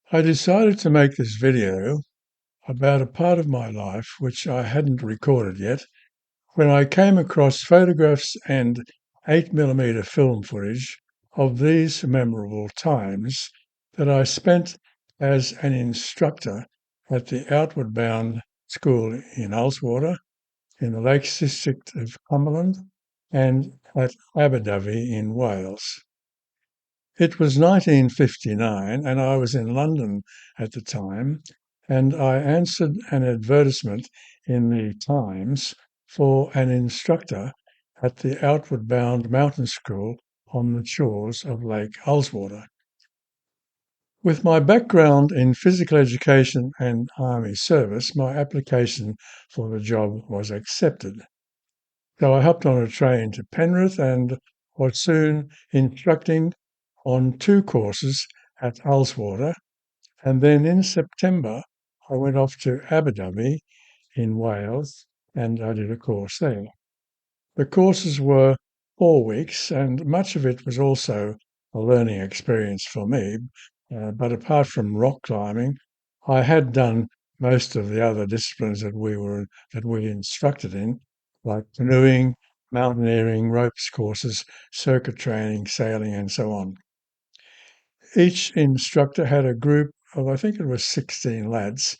I decided to make this video about a part of my life which I hadn't recorded yet when I came across photographs and 8mm film footage of these memorable times that I spent as an instructor at the Outward Bound School in Ullswater, in the Lakes District of Cumberland, and at Aberdovey in Wales. It was 1959, and I was in London at the time, and I answered an advertisement in the Times for an instructor at the Outward Bound Mountain School on the shores of Lake Ullswater. With my background in physical education and army service, my application for the job was accepted. So I hopped on a train to Penrith and was soon instructing on 2 courses at Ullswater, and then in September I went off to Aberdovey in Wales and I did a course there. The courses were 4 weeks, and much of it was also a learning experience for me, but apart from rock climbing, I had done most of the other disciplines that we instructed in, like canoeing, mountaineering, ropes courses, circuit training, sailing, and so on. Each instructor had a group of, I think it was 16 lads,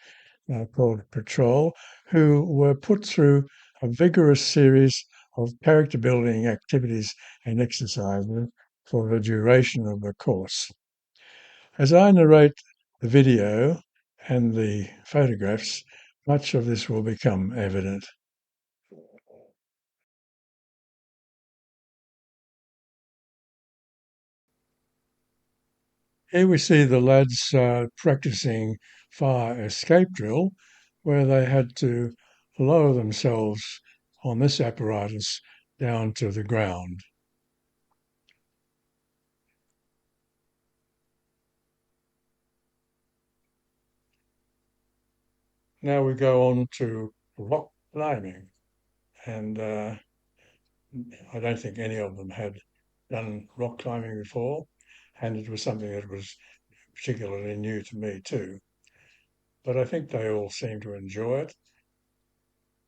called Patrol, who were put through a vigorous series of character building activities and exercises for the duration of the course. As I narrate the video and the photographs, much of this will become evident. Here we see the lads practicing fire escape drill, where they had to lower themselves on this apparatus down to the ground. Now we go on to rock climbing, and I don't think any of them had done rock climbing before, and it was something that was particularly new to me too. But I think they all seemed to enjoy it,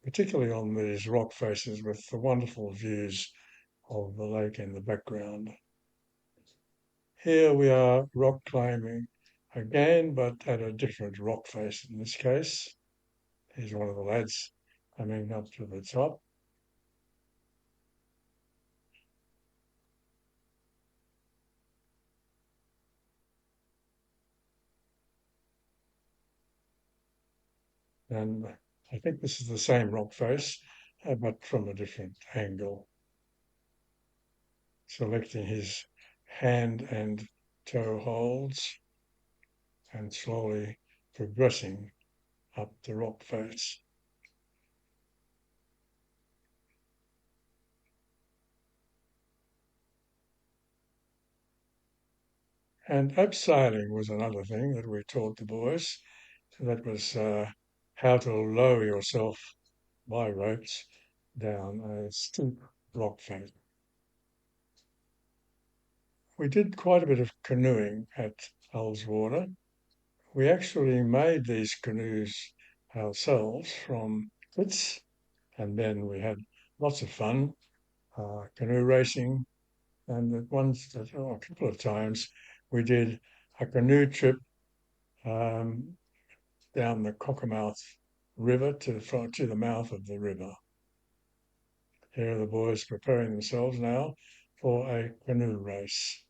particularly on these rock faces with the wonderful views of the lake in the background. Here we are rock climbing again, but at a different rock face in this case. Here's one of the lads coming up to the top. And I think this is the same rock face, but from a different angle, selecting his hand and toe holds and slowly progressing up the rock face. And abseiling was another thing that we taught the boys. That was how to lower yourself by ropes down a steep rock face. We did quite a bit of canoeing at Ullswater. We actually made these canoes ourselves from bits, and then we had lots of fun canoe racing. And a couple of times, we did a canoe trip um, down the Cockermouth River to the mouth of the river. Here are the boys preparing themselves now for a canoe race.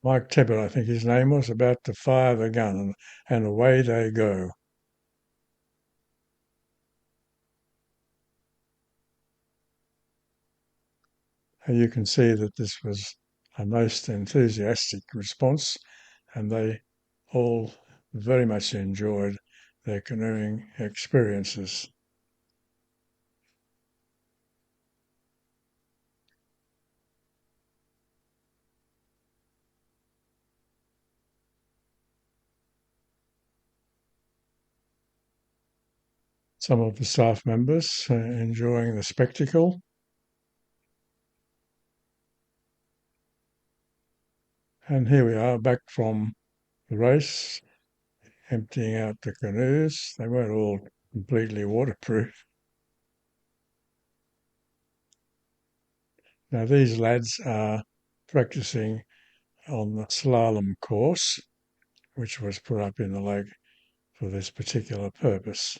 Mike Tippett, I think his name was, about to fire the gun, and away they go. And you can see that this was a most enthusiastic response, and they all very much enjoyed their canoeing experiences. some of the staff members enjoying the spectacle. And here we are back from the race, emptying out the canoes. They weren't all completely waterproof. Now, these lads are practicing on the slalom course, which was put up in the lake for this particular purpose.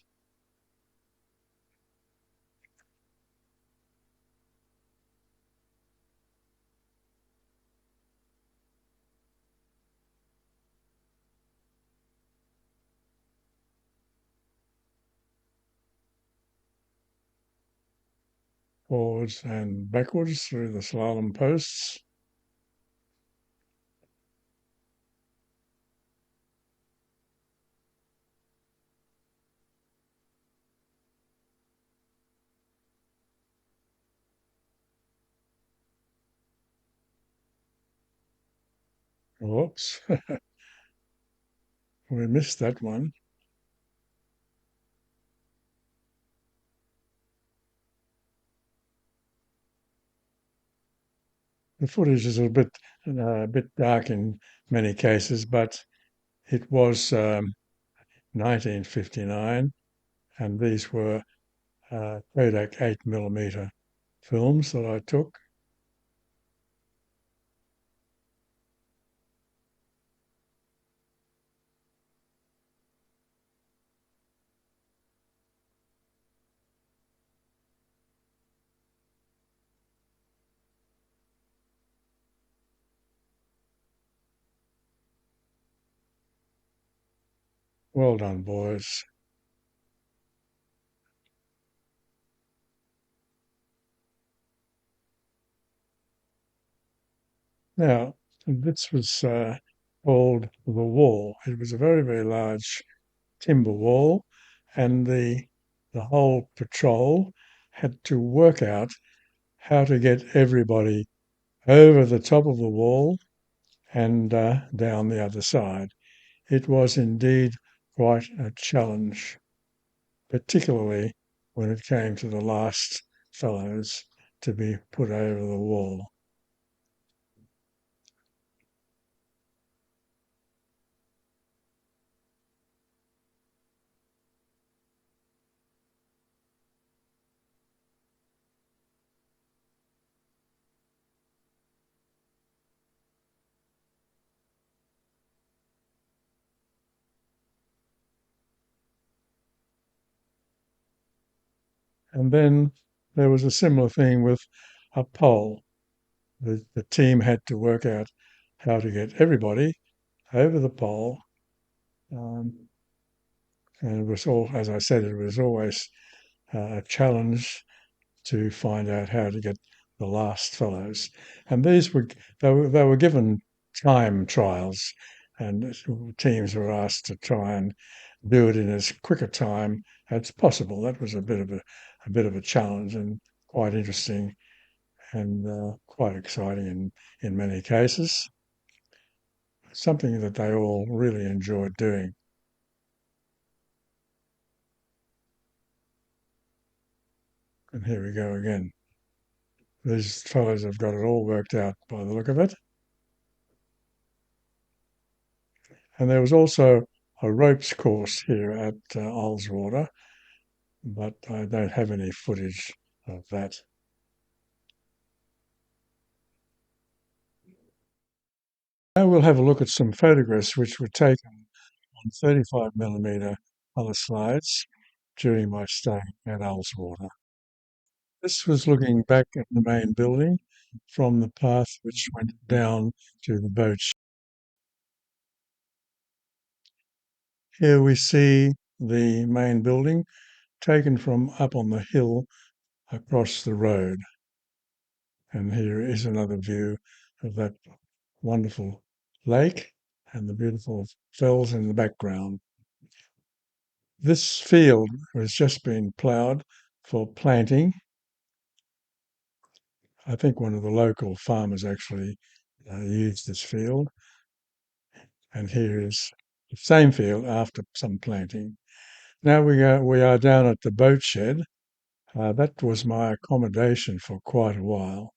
Forwards and backwards through the slalom posts. Whoops, we missed that one. The footage is a bit dark in many cases, but it was 1959, and these were Kodak 8mm films that I took. Well done, boys. Now, this was called the wall. It was a very, very large timber wall, and the whole patrol had to work out how to get everybody over the top of the wall and down the other side. It was indeed quite a challenge, particularly when it came to the last fellows to be put over the wall. And then there was a similar thing with a pole. The team had to work out how to get everybody over the pole. Um, and it was all, as I said, it was always a challenge to find out how to get the last fellows. And these were they were given time trials, and teams were asked to try and do it in as quick a time as possible. That was a bit of a challenge and quite interesting and quite exciting in many cases. Something that they all really enjoyed doing. And here we go again. These fellows have got it all worked out by the look of it. And there was also a ropes course here at Ullswater, but I don't have any footage of that. Now we'll have a look at some photographs which were taken on 35mm colour slides during my stay at Ullswater. This was looking back at the main building from the path which went down to the boat. Here we see the main building taken from up on the hill across the road. And here is another view of that wonderful lake and the beautiful fells in the background. This field has just been ploughed for planting. I think one of the local farmers actually used this field. And here is the same field after some planting. Now we are down at the boat shed. That was my accommodation for quite a while.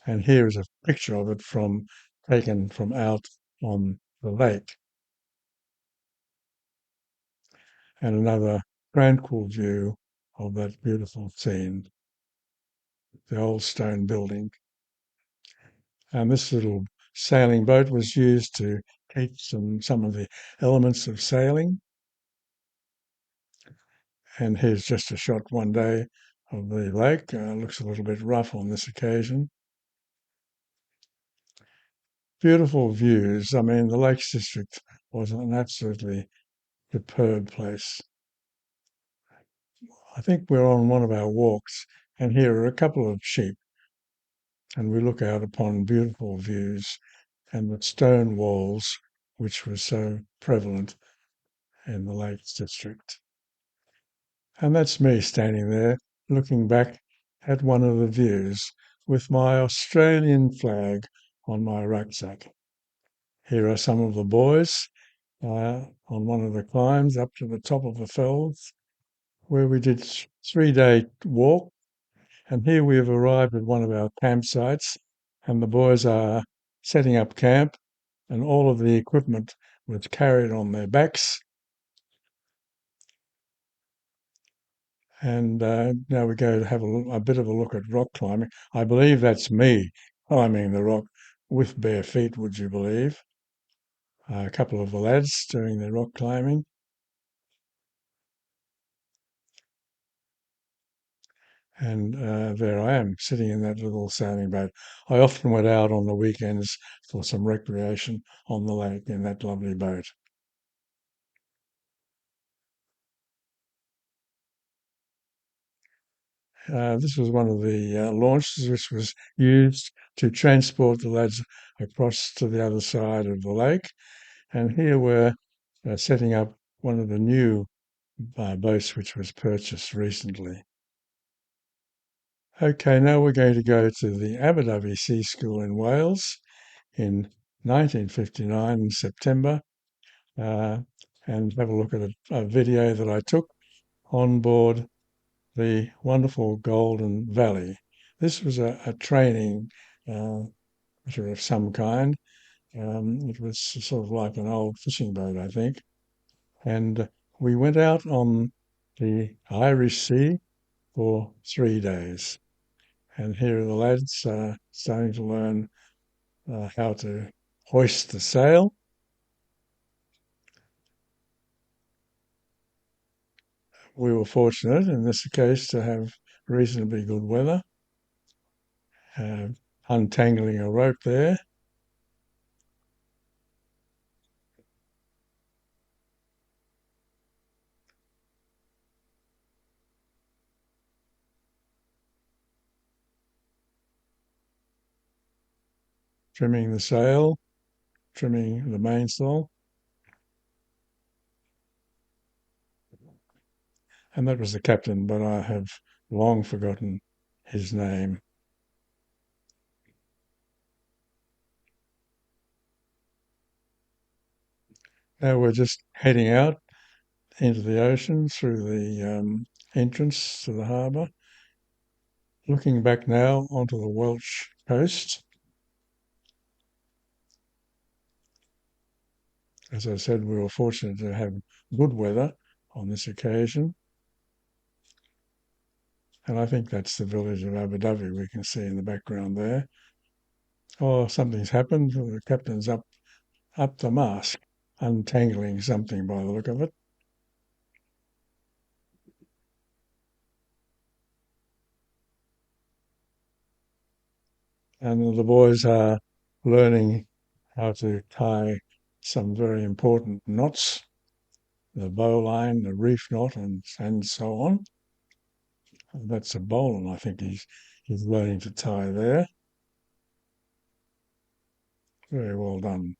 And here is a picture of it taken from out on the lake, and another tranquil view of that beautiful scene, the old stone building. And this little sailing boat was used to teach some of the elements of sailing. And here's just a shot one day of the lake. Looks a little bit rough on this occasion. Beautiful views. I mean, the Lakes District was an absolutely superb place. I think we're on one of our walks, and here are a couple of sheep, and we look out upon beautiful views and the stone walls, which were so prevalent in the Lakes District. And that's me standing there looking back at one of the views with my Australian flag on my rucksack. Here are some of the boys on one of the climbs up to the top of the fells where we did 3-day walk. And here we have arrived at one of our campsites, and the boys are setting up camp, and all of the equipment was carried on their backs. And now we go to have a bit of a look at rock climbing. I believe that's me climbing the rock with bare feet, would you believe? A couple of the lads doing the rock climbing. And there I am, sitting in that little sailing boat. I often went out on the weekends for some recreation on the lake in that lovely boat. This was one of the launches which was used to transport the lads across to the other side of the lake. And here we're setting up one of the new boats which was purchased recently. Okay, now we're going to go to the Aberdovey Sea School in Wales in 1959 in September uh, and have a look at a video that I took on board the wonderful Golden Valley. This was a training uh, of some kind. It was sort of like an old fishing boat, I think. And we went out on the Irish Sea for 3 days. And here are the lads starting to learn how to hoist the sail. We were fortunate in this case to have reasonably good weather, uh, untangling a rope there. Trimming the sail, trimming the mainsail, and that was the captain, but I have long forgotten his name. Now we're just heading out into the ocean through the entrance to the harbour, looking back now onto the Welsh coast. As I said, we were fortunate to have good weather on this occasion. And I think that's the village of Aberdovey we can see in the background there. Oh, something's happened. The captain's up the mast, untangling something by the look of it. And the boys are learning how to tie some very important knots, the bowline, the reef knot, and so on. That's a bowline, I think he's learning to tie there. Very well done.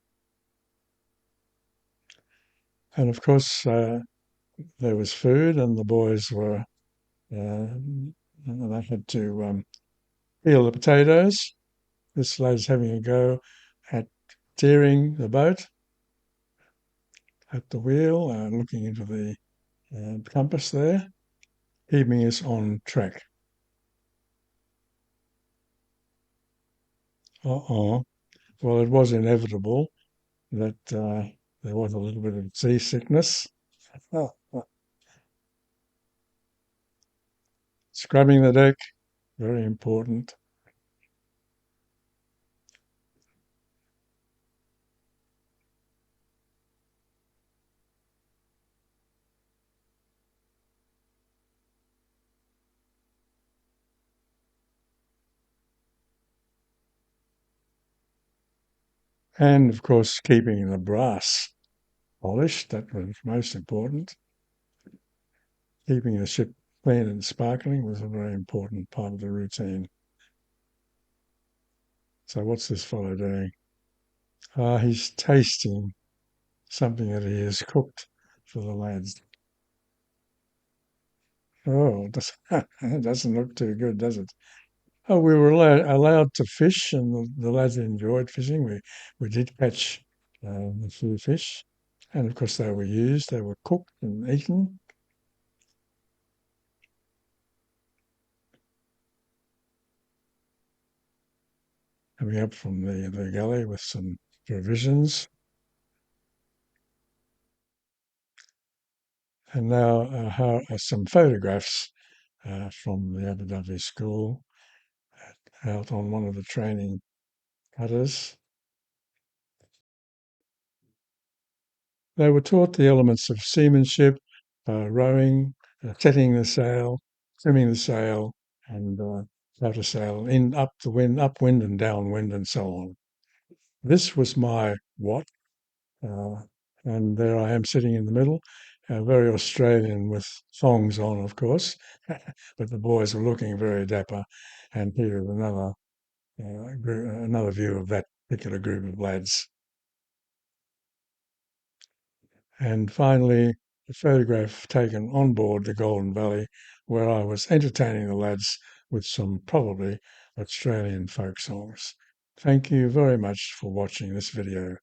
And of course, there was food, and the boys were they had to peel the potatoes. This lad's having a go at steering the boat. at the wheel, looking into the compass there, keeping us on track. Uh-oh. Well, it was inevitable that there was a little bit of seasickness. Oh, scrubbing the deck, very important. And of course, keeping the brass polished, that was most important. Keeping the ship clean and sparkling was a very important part of the routine. So what's this fellow doing? He's tasting something that he has cooked for the lads. Oh, it doesn't look too good, does it? Oh, we were allowed to fish, and the lads enjoyed fishing. We did catch a few fish, and of course they were used. They were cooked and eaten. Coming up from the galley with some provisions, and now some photographs from the Aberdovey school out on one of the training cutters. They were taught the elements of seamanship, rowing, setting the sail, trimming the sail, and how to sail in up the wind, upwind and downwind, and so on. This was my what, uh, and there I am sitting in the middle, very Australian with thongs on, of course, but the boys were looking very dapper. And here is another view of that particular group of lads. And finally, a photograph taken on board the Golden Valley, where I was entertaining the lads with some probably Australian folk songs. Thank you very much for watching this video.